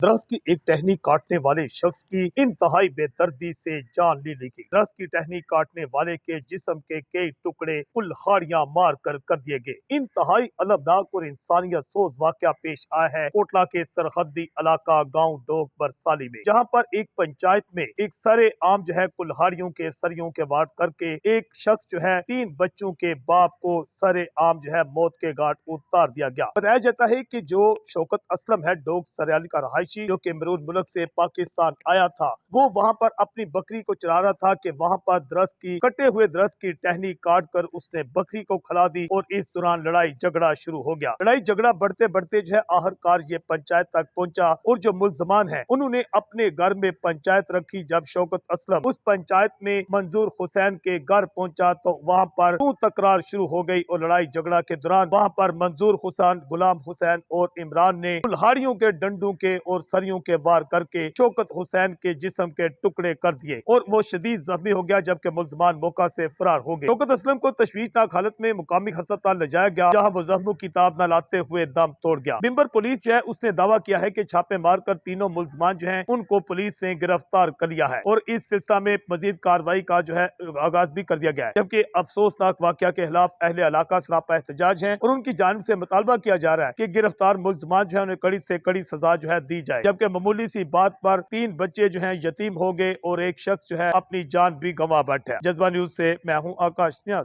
درخت کی ایک ٹہنی کاٹنے والے شخص کی انتہائی بے دردی سے جان لے لی گئی۔ درخت کی ٹہنی کاٹنے والے کے جسم کے کئی ٹکڑے کلہاڑیاں مار کر دیے گئے۔ انتہائی المناک اور انسانیت سوز واقعہ پیش آیا ہے کوٹلہ کے سرحدی علاقہ گاؤں ڈوگ برسالی میں، جہاں پر ایک پنچایت میں ایک سرے عام کلہاڑیوں کے سریوں کے وار کر کے ایک شخص 3 بچوں کے باپ کو سرے عام موت کے گھاٹ اتار دیا گیا۔ بتایا جاتا ہے کہ جو شوکت اسلم ہے ڈوگ سریالی کا رہائشی، جو کہ بیرون ملک سے پاکستان آیا تھا، وہ وہاں پر اپنی بکری کو چرا رہا تھا کہ وہاں پر کٹے ہوئے درخت کی ٹہنی کاٹ کر اس نے بکری کو کھلا دی اور اس دوران لڑائی جھگڑا شروع ہو گیا۔ لڑائی جھگڑا بڑھتے بڑھتے آخرکار یہ پنچایت تک پہنچا اور جو ملزمان ہیں انہوں نے اپنے گھر میں پنچایت رکھی۔ جب شوکت اسلم اس پنچایت میں منظور حسین کے گھر پہنچا تو وہاں پر تکرار شروع ہو گئی اور لڑائی جھگڑا کے دوران وہاں پر منظور حسین، غلام حسین اور عمران نے کلہاڑیوں کے ڈنڈوں کے اور سریوں کے وار کر کے شوکت حسین کے جسم کے ٹکڑے کر دیے اور وہ شدید زخمی ہو گیا، جبکہ ملزمان موقع سے فرار ہو گئے۔ شوکت اسلم کو تشویشناک حالت میں مقامی ہسپتال لے جایا گیا، جہاں وہ زخموں کی تاب نہ لاتے ہوئے دم توڑ گیا۔ بمبر پولیس اس نے دعویٰ کیا ہے کہ چھاپے مار کر تینوں ملزمان ان کو پولیس نے گرفتار کر لیا ہے اور اس سلسلہ میں مزید کارروائی کا آغاز بھی کر دیا گیا ہے، جبکہ افسوسناک واقعہ کے خلاف اہل علاقہ سراپا احتجاج ہیں اور ان کی جانب سے مطالبہ کیا جا رہا ہے کہ گرفتار ملزمان انہیں کڑی سے کڑی سزا دی جائے، جبکہ معمولی سی بات پر 3 بچے یتیم ہو گئے اور ایک شخص اپنی جان بھی گنوا بیٹھا ہے۔ جذبہ نیوز سے میں ہوں آکاش نیاز۔